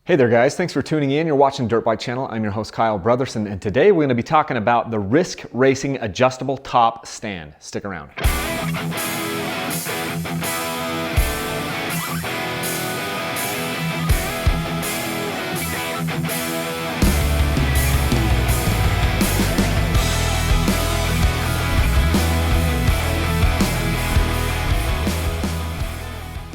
Hey there guys, thanks for tuning in. You're watching Dirt Bike Channel. I'm your host Kyle Brotherson, and today we're going to be talking about the Risk Racing adjustable top stand. Stick around.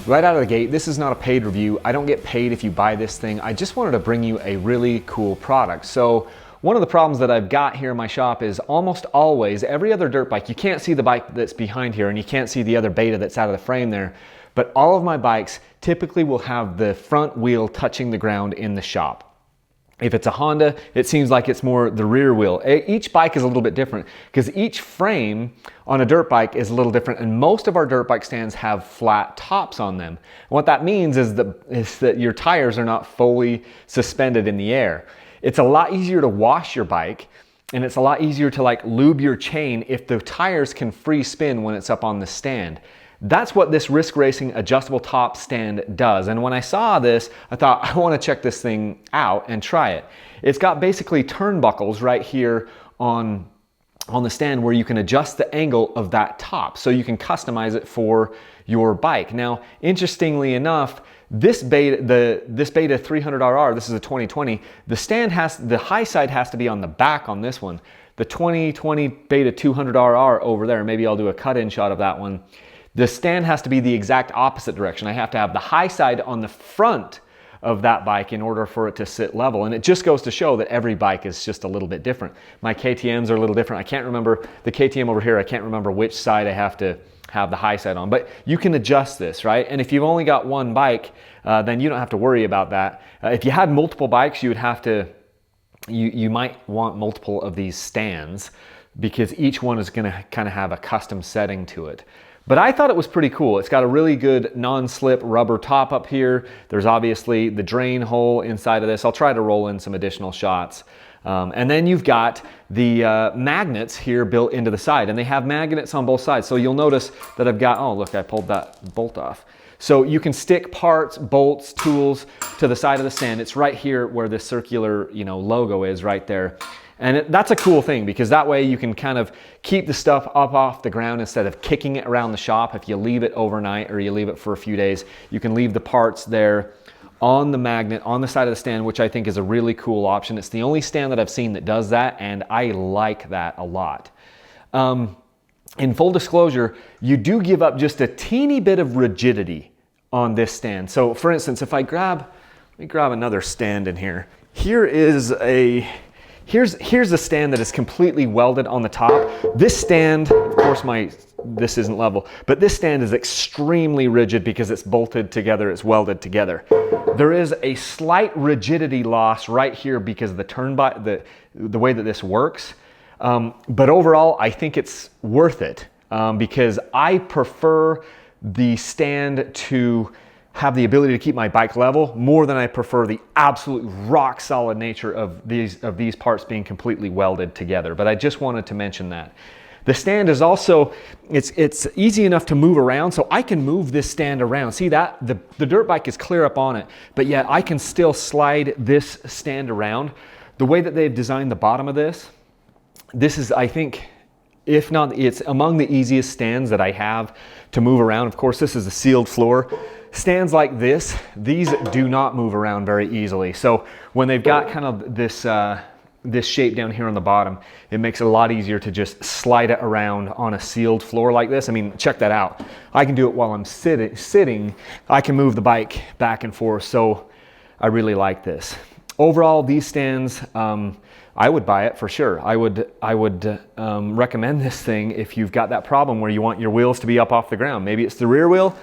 Right out of the gate, this is not a paid review. I don't get paid if you buy this thing. I just wanted to bring you a really cool product. So one of the problems that I've got here in my shop is almost always, every other dirt bike, you can't see the bike that's behind here and you can't see the other beta that's out of the frame there, but all of my bikes typically will have the front wheel touching the ground in the shop. If it's a Honda, it seems like it's more the rear wheel. Each bike is a little bit different because each frame on a dirt bike is a little different, and most of our dirt bike stands have flat tops on them. And what that means is that your tires are not fully suspended in the air. It's a lot easier to wash your bike, and it's a lot easier to like lube your chain if the tires can free spin when it's up on the stand. That's what this Risk Racing adjustable top stand does. And when I saw this, I thought, I want to check this thing out and try it. It's got basically turnbuckles right here on the stand where you can adjust the angle of that top so you can customize it for your bike. Now, interestingly enough, this beta 300RR, this is a 2020, the high side has to be on the back on this one. The 2020 beta 200RR over there, maybe I'll do a cut-in shot of that one. The stand has to be the exact opposite direction. I have to have the high side on the front of that bike in order for it to sit level. And it just goes to show that every bike is just a little bit different. My KTMs are a little different. I can't remember the KTM over here. I can't remember which side I have to have the high side on, but you can adjust this, right? And if you've only got one bike, then you don't have to worry about that. If you had multiple bikes, you would have to, you might want multiple of these stands because each one is gonna kind of have a custom setting to it. But I thought it was pretty cool. It's got a really good non-slip rubber top up here. There's obviously the drain hole inside of this. I'll try to roll in some additional shots. And then you've got the magnets here built into the side, and they have magnets on both sides. So you'll notice that I've got, oh look, I pulled that bolt off. So you can stick parts, bolts, tools to the side of the stand. It's right here where the circular, logo is right there. And that's a cool thing because that way you can kind of keep the stuff up off the ground instead of kicking it around the shop. If you leave it overnight or you leave it for a few days, you can leave the parts there on the magnet on the side of the stand, which I think is a really cool option. It's the only stand that I've seen that does that, and I like that a lot. In full disclosure, you do give up just a teeny bit of rigidity on this stand. So for instance, if let me grab another stand in here. Here's a stand that is completely welded on the top. This stand, of course this isn't level, but this stand is extremely rigid because it's bolted together, it's welded together. There is a slight rigidity loss right here because of the way that this works. But overall, I think it's worth it because I prefer the stand to have the ability to keep my bike level more than I prefer the absolute rock solid nature of these parts being completely welded together. But I just wanted to mention that. The stand is also, it's easy enough to move around, so I can move this stand around. See that? The dirt bike is clear up on it, but yet I can still slide this stand around. The way that they've designed the bottom of this is, I think, if not, it's among the easiest stands that I have to move around. Of course, this is a sealed floor. Stands like this, these do not move around very easily. So when they've got kind of this shape down here on the bottom, it makes it a lot easier to just slide it around on a sealed floor like this. I mean, check that out. I can do it while I'm sitting. I can move the bike back and forth. So I really like this. Overall, these stands, I would buy it for sure. I would recommend this thing if you've got that problem where you want your wheels to be up off the ground. Maybe it's the rear wheel,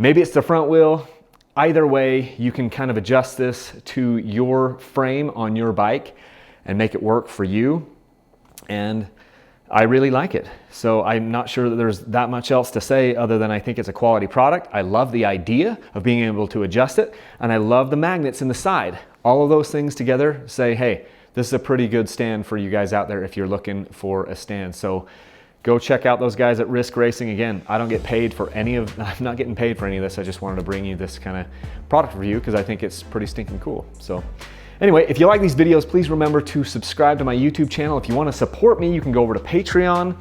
maybe it's the front wheel. Either way, you can kind of adjust this to your frame on your bike and make it work for you. And I really like it. So I'm not sure that there's that much else to say other than I think it's a quality product. I love the idea of being able to adjust it, and I love the magnets in the side. All of those things together say, hey, this is a pretty good stand for you guys out there if you're looking for a stand. So go check out those guys at Risk Racing. Again, I don't get paid for any of, I'm not getting paid for any of this. I just wanted to bring you this kind of product review because I think it's pretty stinking cool. So anyway, if you like these videos, please remember to subscribe to my YouTube channel. If you want to support me, you can go over to Patreon.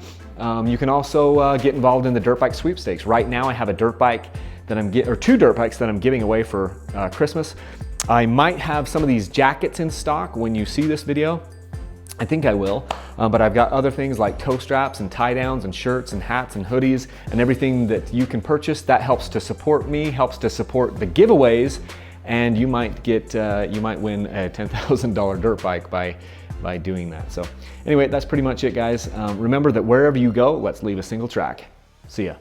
You can also get involved in the dirt bike sweepstakes. Right now I have a dirt bike that or 2 dirt bikes that I'm giving away for Christmas. I might have some of these jackets in stock when you see this video. I think I will, but I've got other things like toe straps and tie downs and shirts and hats and hoodies and everything that you can purchase. That helps to support me, helps to support the giveaways, and you might get, you might win a $10,000 dirt bike by doing that. So anyway, that's pretty much it, guys. Remember that wherever you go, let's leave a single track. See ya.